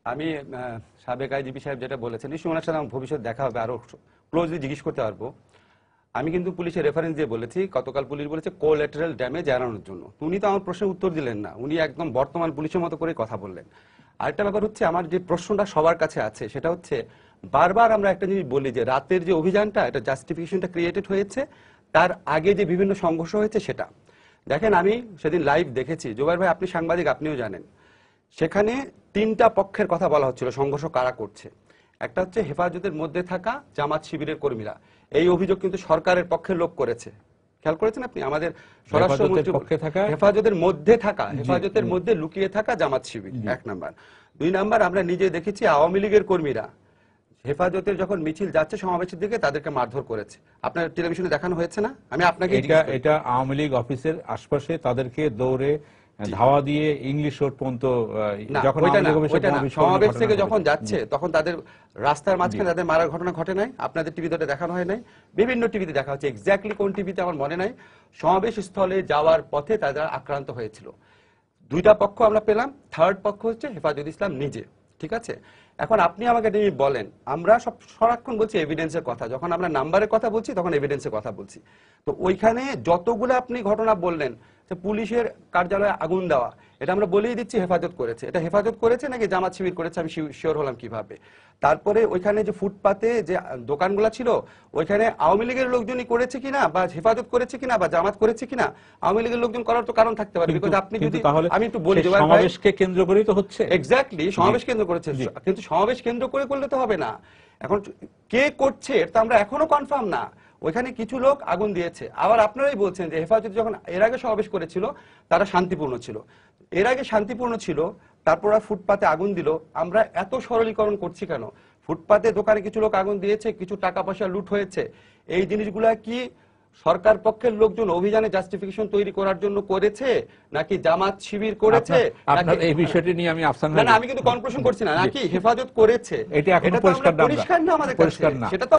আমি সাবেক আইজিপি সাহেব যেটা বলেছেন, নিশ্চয়ই ওনার সাথে আমার ভবিষ্যতে দেখা হবে, আরো ক্লোজলি জিজ্ঞেস করতে পারবো। আমি কিন্তু পুলিশের রেফারেন্স দিয়ে বলেছি, গতকাল পুলিশ বলেছে কোল্যাটারাল ড্যামেজ এড়ানোর জন্য। উনি তো আমার প্রশ্নের উত্তর দিলেন না, উনি একদম বর্তমান পুলিশের মতো করে কথা বললেন। আরেকটা ব্যাপার হচ্ছে, আমার যে প্রশ্নটা সবার কাছে আছে সেটা হচ্ছে, বারবার আমরা একটা জিনিস বলি যে রাতের যে অভিযানটা, এটা জাস্টিফিকেশনটা ক্রিয়েটেড হয়েছে, তার আগে যে বিভিন্ন সংঘর্ষ হয়েছে সেটা দেখেন। আমি সেদিন লাইভ দেখেছি, জুবাইর ভাই আপনি সাংবাদিক, আপনিও জানেন, সেখানে তিনটা পক্ষের কথা বলা হচ্ছিল সংঘর্ষ কারা করছে। একটা হচ্ছে হেফাজতের মধ্যে থাকা জামাত শিবিরের কর্মীরা, এই অভিযোগ কিন্তু সরকারের পক্ষের লোক করেছে, খেয়াল করেছেন আপনি? আমাদের স্বরাষ্ট্রমন্ত্রী হেফাজতের মধ্যে থাকা, হেফাজতের মধ্যে লুকিয়ে থাকা জামাত শিবির, এক নাম্বার। দুই নাম্বার, আমরা নিজে দেখেছি আওয়ামী লীগের কর্মীরা হেফাজতের যখন মিছিল যাচ্ছে সমাবেশের দিকে, তাদেরকে মারধর করেছে। আপনার টেলিভিশনে দেখানো হয়েছে না? আমি আপনাকে এটা আওয়ামী লীগ অফিসের আশপাশে তাদেরকে দৌড়ে ধাওয়া দিয়ে ইংলিশ রোড পর্যন্ত, যখন সমাবেশ থেকে যখন যাচ্ছে তখন তাদের রাস্তার মাঝখানে তাদের মারার ঘটনা ঘটে নাই? আপনাদের টিভিতে দেখানো হয় নাই? বিভিন্ন টিভিতে দেখা হচ্ছে, এক্স্যাক্টলি কোন টিভিতে আমার মনে নাই। সমাবেশ স্থলে যাওয়ার পথে তারা আক্রান্ত হয়েছিল। দুইটা পক্ষ আমরা পেলাম, থার্ড পক্ষ হচ্ছে হেফাজত ইসলাম নিজে। ঠিক আছে, এখন আপনি আমাকে বলেন, আমরা সব সারাক্ষণ বলছি এভিডেন্সের কথা, যখন আমরা নাম্বারের কথা বলছি তখন এভিডেন্সের কথা বলছি। তো ওইখানে যতগুলো আপনি ঘটনা বললেন যে পুলিশের কার্যালয়ে আগুন দেওয়া, এটা আমরা বলেই দিচ্ছি হেফাজত করেছে। এটা হেফাজত করেছে নাকি জামাত শিবির করেছে আমি শিওর হলাম কিভাবে? তারপরে ওইখানে যে ফুটপাতে যে দোকানগুলো ছিল, ওইখানে আওয়ামী লীগের লোকজনই করেছে কিনা, বা হেফাজত করেছে কিনা, বা জামাত করেছে কিনা, আওয়ামী লীগের লোকজন করার তো কারণ থাকতে পারে। বিকজ আপনি যদি, আমি একটু বলি, সমাবেশকে কেন্দ্র করেই তো হচ্ছে। এক্স্যাক্টলি, সমাবেশ কেন্দ্র করেছে, কিন্তু সমাবেশ কেন্দ্র করে করলে তো হবে না। এখন কে করছে এটা আমরা এখনো কনফার্ম না। ওইখানে কিছু লোক আগুন দিয়েছে, আবার আপনারাই বলছেন যে হেফাজত যখন এর আগে সমাবেশ করেছিল তারা শান্তিপূর্ণ ছিল। এর আগে শান্তিপূর্ণ ছিল, তারপর ফুটপাতে আগুন দিল। আমরা এত সরলীকরণ করছি কেন? ফুটপাতে দোকানে কিছু লোক আগুন দিয়েছে, কিছু টাকা পয়সা লুট হয়েছে, এই জিনিসগুলা কি সরকার পক্ষের লোকজন অভিযানে জাস্টিফিকেশন তৈরি করার জন্য করেছে, নাকি জামাত শিবির করেছে? এই বিষয়টি নিয়ে আমি আমি কিন্তু কনক্লুশন করছি না, নাকি হেফাজত করেছে? এটা পরিষ্কার না আমাদের কাছে, সেটা তো